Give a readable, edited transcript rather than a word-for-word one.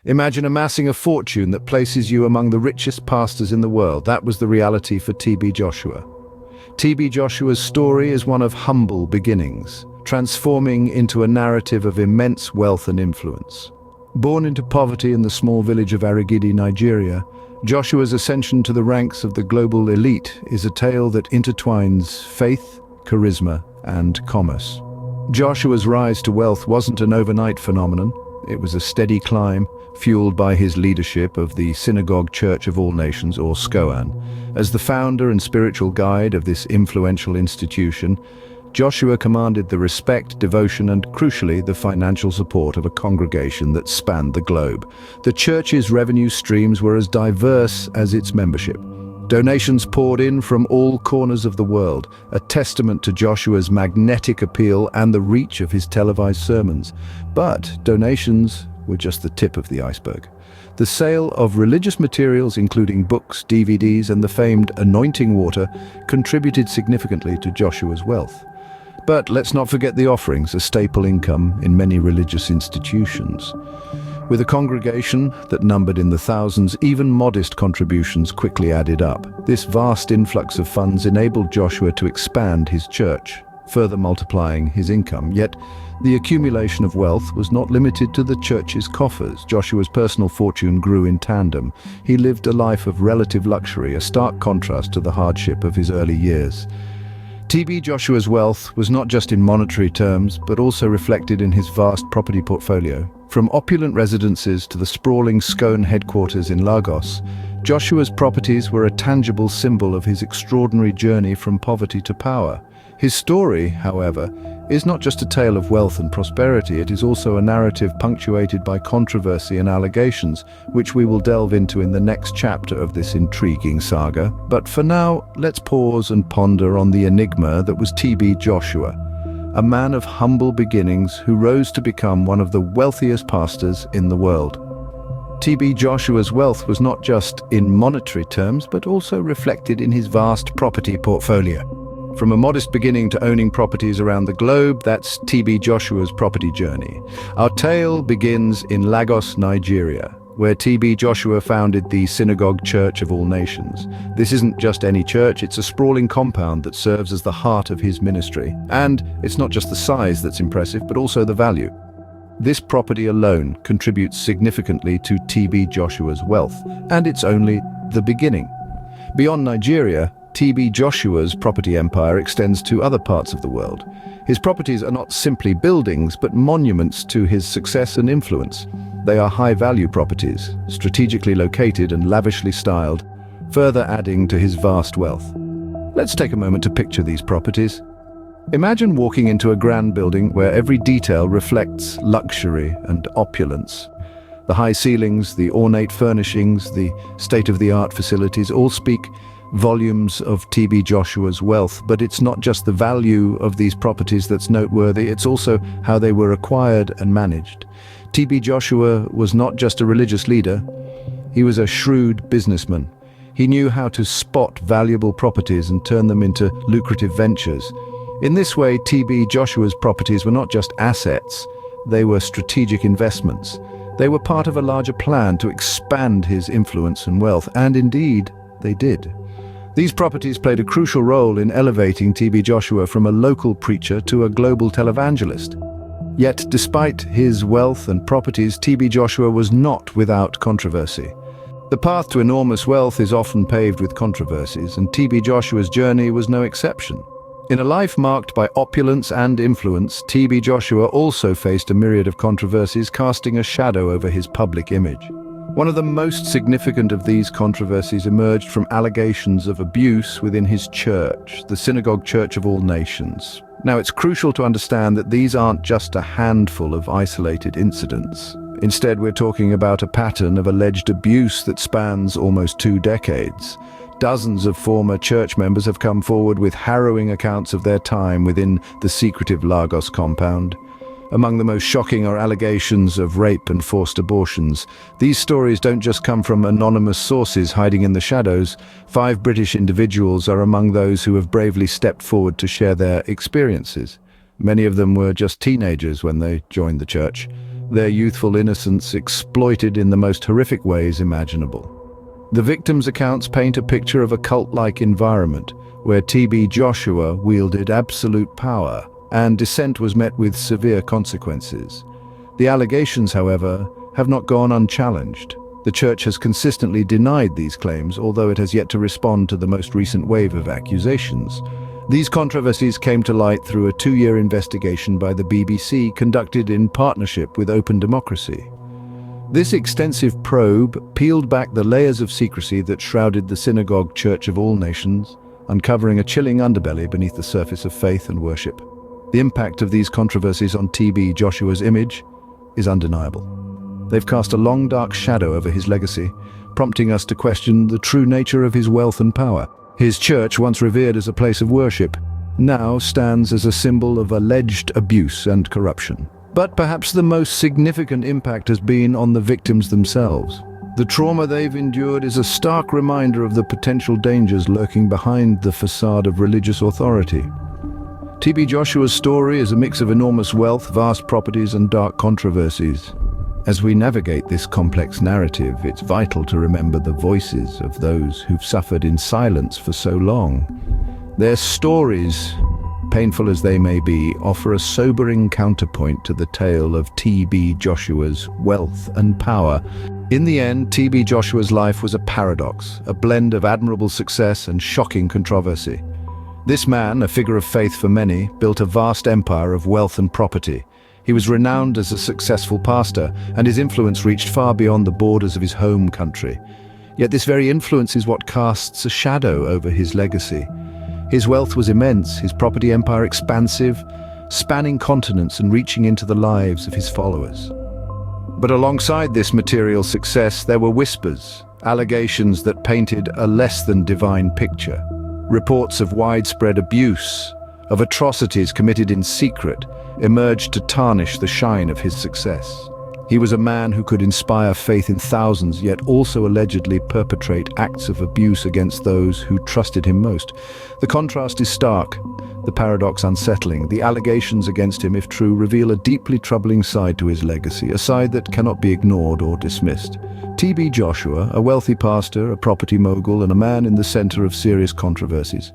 Imagine amassing a fortune that places you among the richest pastors in the world. That was the reality for T.B. Joshua. T.B. Joshua's story is one of humble beginnings, transforming into a narrative of immense wealth and influence. Born into poverty in the small village of Arigidi, Nigeria, Joshua's ascension to the ranks of the global elite is a tale that intertwines faith, charisma, and commerce. Joshua's rise to wealth wasn't an overnight phenomenon. It was a steady climb, fueled by his leadership of the Synagogue Church of All Nations, or Scoan. As the founder and spiritual guide of this influential institution, Joshua commanded the respect, devotion, and crucially, the financial support of a congregation that spanned the globe. The church's revenue streams were as diverse as its membership. Donations poured in from all corners of the world, a testament to Joshua's magnetic appeal and the reach of his televised sermons. But donations were just the tip of the iceberg. The sale of religious materials, including books, DVDs, and the famed anointing water, contributed significantly to Joshua's wealth. But let's not forget the offerings, a staple income in many religious institutions. With a congregation that numbered in the thousands, even modest contributions quickly added up. This vast influx of funds enabled Joshua to expand his church, further multiplying his income. Yet, the accumulation of wealth was not limited to the church's coffers. Joshua's personal fortune grew in tandem. He lived a life of relative luxury, a stark contrast to the hardship of his early years. T.B. Joshua's wealth was not just in monetary terms, but also reflected in his vast property portfolio. From opulent residences to the sprawling Scoan headquarters in Lagos, Joshua's properties were a tangible symbol of his extraordinary journey from poverty to power. His story, however, is not just a tale of wealth and prosperity, it is also a narrative punctuated by controversy and allegations, which we will delve into in the next chapter of this intriguing saga. But for now, let's pause and ponder on the enigma that was T.B. Joshua, a man of humble beginnings who rose to become one of the wealthiest pastors in the world. T.B. Joshua's wealth was not just in monetary terms, but also reflected in his vast property portfolio. From a modest beginning to owning properties around the globe, that's T.B. Joshua's property journey. Our tale begins in Lagos, Nigeria, where T.B. Joshua founded the Synagogue Church of All Nations. This isn't just any church, it's a sprawling compound that serves as the heart of his ministry. And it's not just the size that's impressive, but also the value. This property alone contributes significantly to T.B. Joshua's wealth, and it's only the beginning. Beyond Nigeria, T.B. Joshua's property empire extends to other parts of the world. His properties are not simply buildings, but monuments to his success and influence. They are high-value properties, strategically located and lavishly styled, further adding to his vast wealth. Let's take a moment to picture these properties. Imagine walking into a grand building where every detail reflects luxury and opulence. The high ceilings, the ornate furnishings, the state-of-the-art facilities all speak volumes of T.B. Joshua's wealth. But it's not just the value of these properties that's noteworthy, it's also how they were acquired and managed. T.B. Joshua was not just a religious leader, he was a shrewd businessman. He knew how to spot valuable properties and turn them into lucrative ventures. In this way, T.B. Joshua's properties were not just assets, they were strategic investments. They were part of a larger plan to expand his influence and wealth, and indeed, they did. These properties played a crucial role in elevating T.B. Joshua from a local preacher to a global televangelist. Yet, despite his wealth and properties, T.B. Joshua was not without controversy. The path to enormous wealth is often paved with controversies, and T.B. Joshua's journey was no exception. In a life marked by opulence and influence, T.B. Joshua also faced a myriad of controversies, casting a shadow over his public image. One of the most significant of these controversies emerged from allegations of abuse within his church, the Synagogue Church of All Nations. Now, it's crucial to understand that these aren't just a handful of isolated incidents. Instead, we're talking about a pattern of alleged abuse that spans almost 2 decades. Dozens of former church members have come forward with harrowing accounts of their time within the secretive Lagos compound. Among the most shocking are allegations of rape and forced abortions. These stories don't just come from anonymous sources hiding in the shadows. 5 British individuals are among those who have bravely stepped forward to share their experiences. Many of them were just teenagers when they joined the church. their youthful innocence exploited in the most horrific ways imaginable. The victims' accounts paint a picture of a cult-like environment where T.B. Joshua wielded absolute power and dissent was met with severe consequences. The allegations, however, have not gone unchallenged. The Church has consistently denied these claims, although it has yet to respond to the most recent wave of accusations. These controversies came to light through a 2-year investigation by the BBC conducted in partnership with Open Democracy. This extensive probe peeled back the layers of secrecy that shrouded the synagogue church of all nations, uncovering a chilling underbelly beneath the surface of faith and worship. The impact of these controversies on T.B. Joshua's image is undeniable. They've cast a long, dark shadow over his legacy, prompting us to question the true nature of his wealth and power. His church, once revered as a place of worship, now stands as a symbol of alleged abuse and corruption. But perhaps the most significant impact has been on the victims themselves. The trauma they've endured is a stark reminder of the potential dangers lurking behind the facade of religious authority. T.B. Joshua's story is a mix of enormous wealth, vast properties, and dark controversies. As we navigate this complex narrative, it's vital to remember the voices of those who've suffered in silence for so long. Their stories, painful as they may be, offer a sobering counterpoint to the tale of T.B. Joshua's wealth and power. In the end, T.B. Joshua's life was a paradox, a blend of admirable success and shocking controversy. This man, a figure of faith for many, built a vast empire of wealth and property. He was renowned as a successful pastor, and his influence reached far beyond the borders of his home country. Yet this very influence is what casts a shadow over his legacy. His wealth was immense, his property empire expansive, spanning continents and reaching into the lives of his followers. But alongside this material success, there were whispers, allegations that painted a less than divine picture. Reports of widespread abuse, of atrocities committed in secret, emerged to tarnish the shine of his success. He was a man who could inspire faith in thousands, yet also allegedly perpetrate acts of abuse against those who trusted him most. The contrast is stark, the paradox unsettling. The allegations against him, if true, reveal a deeply troubling side to his legacy, a side that cannot be ignored or dismissed. T.B. Joshua, a wealthy pastor, a property mogul, and a man in the center of serious controversies.